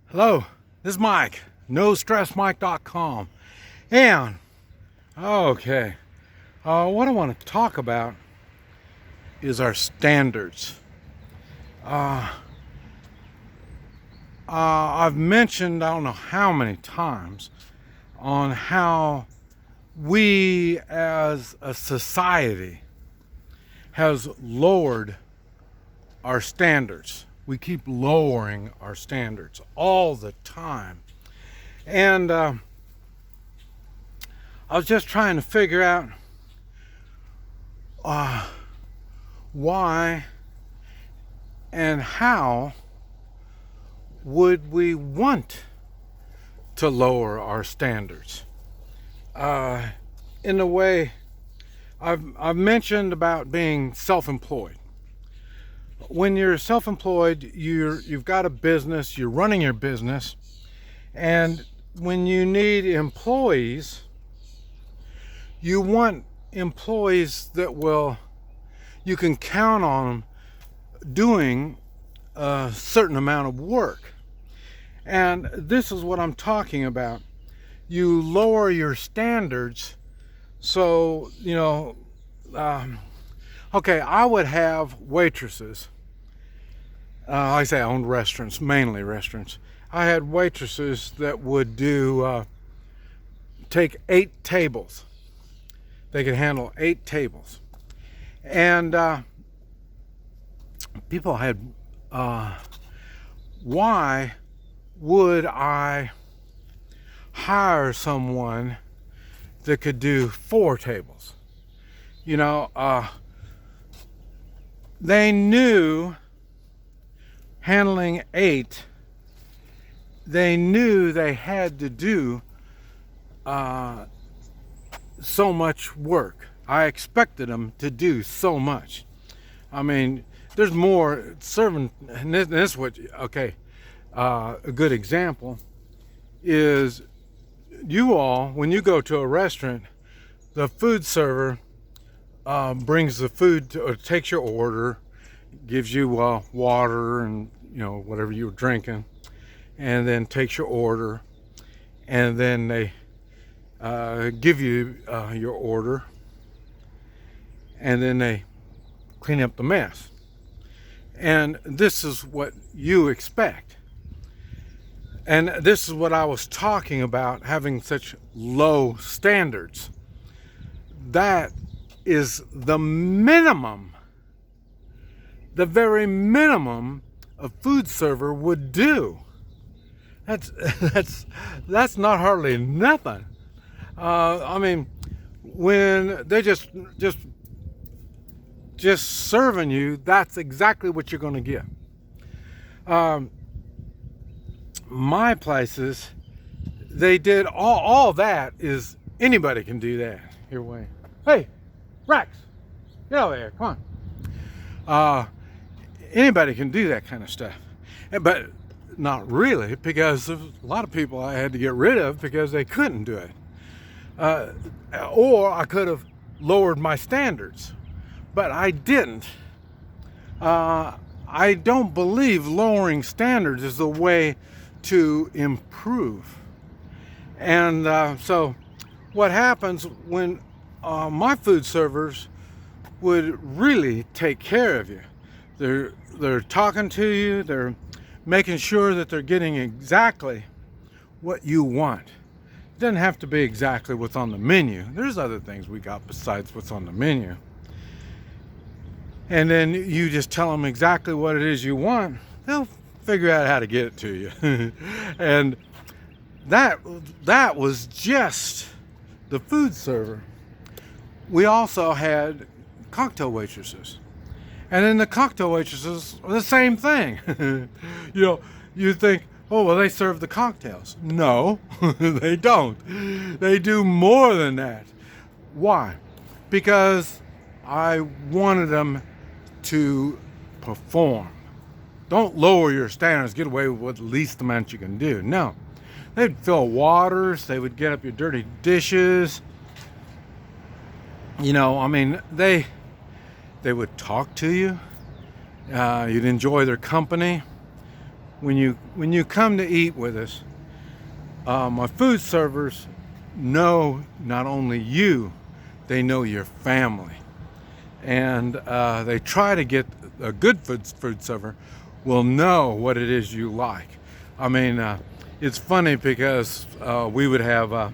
Hello, this is Mike, NoStressMike.com. And, okay, what I want to talk about is our standards. I've mentioned, I don't know how many times, on how we as a society has lowered our standards. We keep lowering our standards all the time. And I was just trying to figure out why and how would we want to lower our standards. In a way, I've mentioned about being self-employed. When you're self-employed, you've got a business, you're running your business, and when you need employees, you want employees that you can count on them doing a certain amount of work. And this is what I'm talking about. You lower your standards, so, okay, I would have waitresses. Like I say, I owned restaurants, mainly restaurants. I had waitresses that would take 8 tables. They could handle 8 tables. And people had, why would I hire someone that could do 4 tables? They knew handling 8, they knew they had to do so much work. I expected them to do so much. I mean, there's more serving, and this is what, okay, a good example is when you go to a restaurant, the food server brings the food or takes your order, gives you water and whatever you were drinking, and then takes your order, and then they give you your order, and then they clean up the mess. And this is what you expect. And this is what I was talking about, having such low standards. That is the minimum, the very minimum a food server would do. That's not hardly nothing. I mean, when they're just serving you, that's exactly what you're going to get. My places, they did all that. Is anybody can do that. Here, wait. Hey, Rex, get over here. Come on. Anybody can do that kind of stuff, but not really, because there's a lot of people I had to get rid of because they couldn't do it. Or I could have lowered my standards, but I didn't. I don't believe lowering standards is the way to improve. And so what happens when my food servers would really take care of you? They're talking to you, they're making sure that they're getting exactly what you want. It doesn't have to be exactly what's on the menu. There's other things we got besides what's on the menu. And then you just tell them exactly what it is you want, they'll figure out how to get it to you. And that was just the food server. We also had cocktail waitresses. And then the cocktail waitresses are the same thing. You think, oh, well, they serve the cocktails. No, they don't. They do more than that. Why? Because I wanted them to perform. Don't lower your standards, get away with what least amount you can do. No. They'd fill waters, they would get up your dirty dishes. They would talk to you. You'd enjoy their company. when you come to eat with us, my food servers know not only you, they know your family, and they try to get a good food server will know what it is you like. I mean, it's funny because we would have a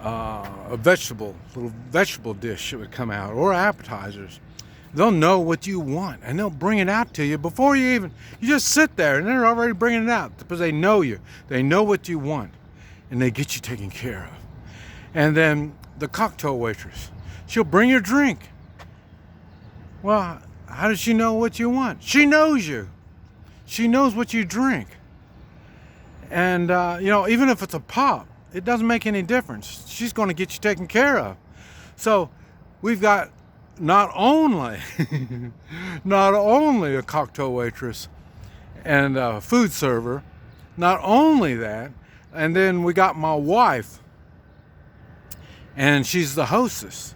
little vegetable dish that would come out, or appetizers. They'll know what you want, and they'll bring it out to you before you just sit there, and they're already bringing it out because they know you. They know what you want, and they get you taken care of. And then the cocktail waitress, she'll bring your drink. Well, how does she know what you want? She knows you. She knows what you drink. And, even if it's a pop, it doesn't make any difference. She's going to get you taken care of. So we've got not only a cocktail waitress and a food server, not only that, and then we got my wife, and she's the hostess,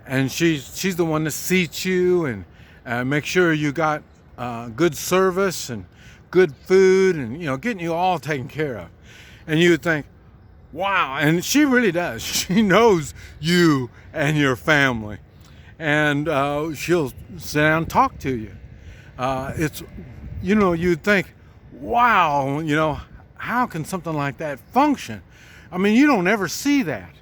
and she's the one that seats you and make sure you got good service and good food, and getting you all taken care of. And you would think, wow, and she really does. She knows you and your family, and she'll sit down and talk to you. It's you'd think, wow, how can something like that function? I mean, you don't ever see that.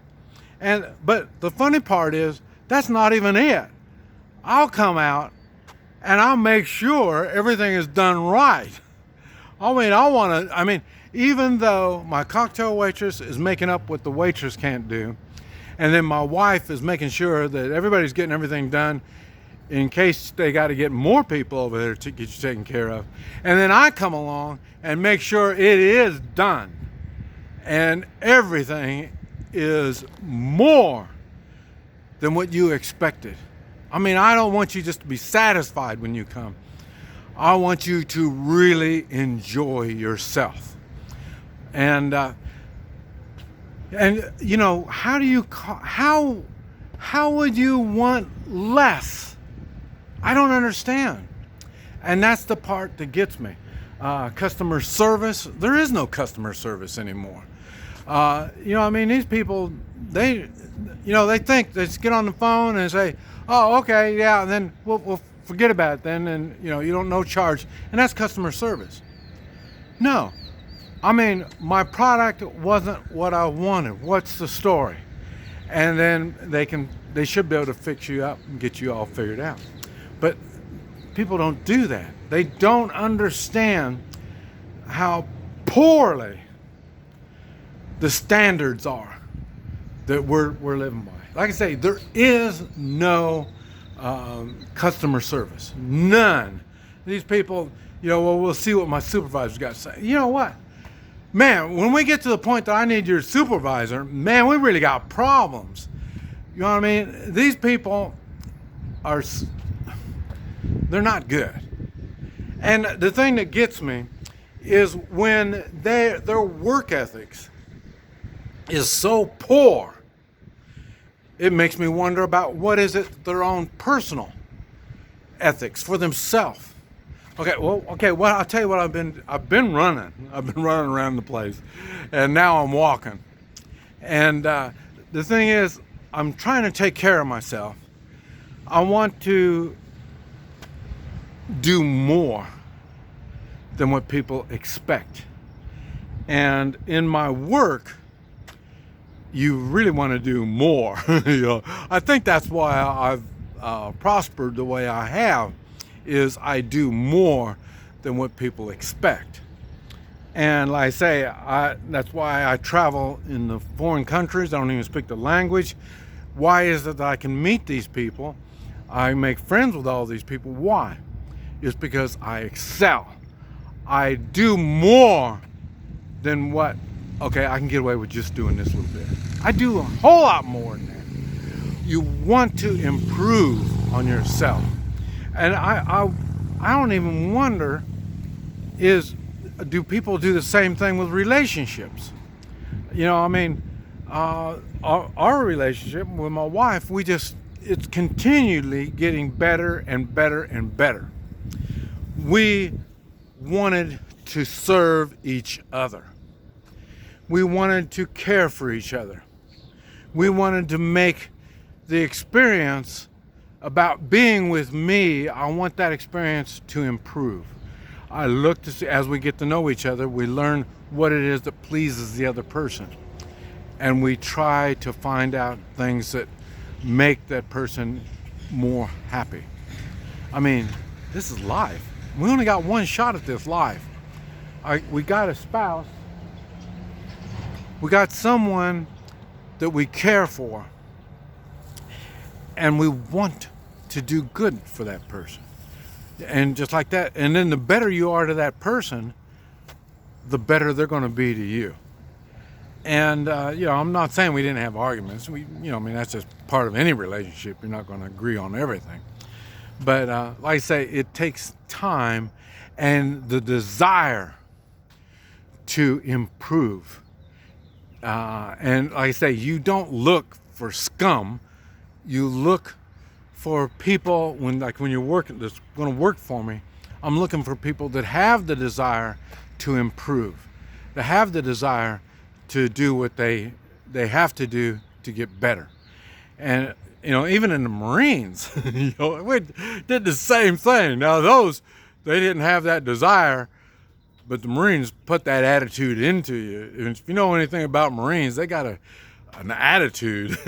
But the funny part is, that's not even it. I'll come out and I'll make sure everything is done right. Even though my cocktail waitress is making up what the waitress can't do, and then my wife is making sure that everybody's getting everything done in case they got to get more people over there to get you taken care of. And then I come along and make sure it is done, and everything is more than what you expected. I don't want you just to be satisfied when you come. I want you to really enjoy yourself. And how would you want less? I don't understand. And that's the part that gets me. Customer service, there is no customer service anymore. These people, they think they just get on the phone and say, oh, okay, yeah, and then we'll forget about it then, and you don't no charge, and that's customer service. No, my product wasn't what I wanted. What's the story? And then they should be able to fix you up and get you all figured out. But people don't do that. They don't understand how poorly the standards are that we're living by. Like I say, there is no customer service. None. These people, we'll see what my supervisor's got to say. You know what? Man, when we get to the point that I need your supervisor, man, we really got problems. You know what I mean? These people they're not good. And the thing that gets me is when their work ethics is so poor, it makes me wonder about what is it their own personal ethics for themselves. Well, I'll tell you what I've been running. I've been running around the place, and now I'm walking. And the thing is, I'm trying to take care of myself. I want to do more than what people expect. And in my work, you really want to do more. I think that's why I've prospered the way I have, is I do more than what people expect. And like I say, that's why I travel in the foreign countries. I don't even speak the language. Why is it that I can meet these people? I make friends with all these people. Why? It's because I excel. I do more than what, I can get away with just doing this little bit. I do a whole lot more than that. You want to improve on yourself. And I don't even wonder, do people do the same thing with relationships? Our relationship with my wife, it's continually getting better and better and better. We wanted to serve each other. We wanted to care for each other. We wanted to make the experience about being with me, I want that experience to improve. I look to see, as we get to know each other, we learn what it is that pleases the other person. And we try to find out things that make that person more happy. I mean, this is life. We only got one shot at this life. We got a spouse. We got someone that we care for. And we want to do good for that person. And just like that, and then the better you are to that person, the better they're going to be to you. And I'm not saying we didn't have arguments. That's just part of any relationship. You're not going to agree on everything. But like I say, it takes time and the desire to improve. And like I say, you don't look for scum. You look for people when you're working, that's going to work for me. I'm looking for people that have the desire to improve, that have the desire to do what they have to do to get better. And even in the Marines, we did the same thing. Now they didn't have that desire, but the Marines put that attitude into you. And if you know anything about Marines, they got an attitude,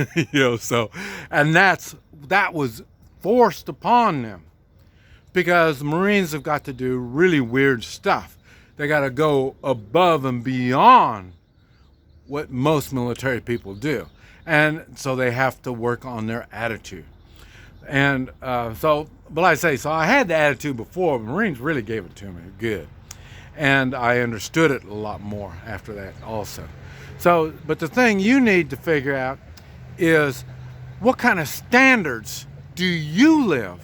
and that was forced upon them, because the Marines have got to do really weird stuff. They got to go above and beyond what most military people do, and so they have to work on their attitude. And but like I say, so I had the attitude before. The Marines really gave it to me good, and I understood it a lot more after that also. So, but the thing you need to figure out is, what kind of standards do you live?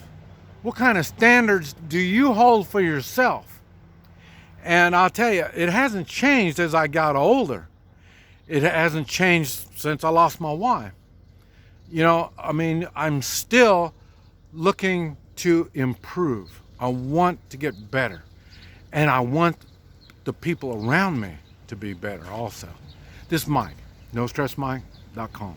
What kind of standards do you hold for yourself? And I'll tell you, it hasn't changed as I got older. It hasn't changed since I lost my wife. I'm still looking to improve. I want to get better. And I want the people around me to be better also. This is Mike, NoStressMike.com.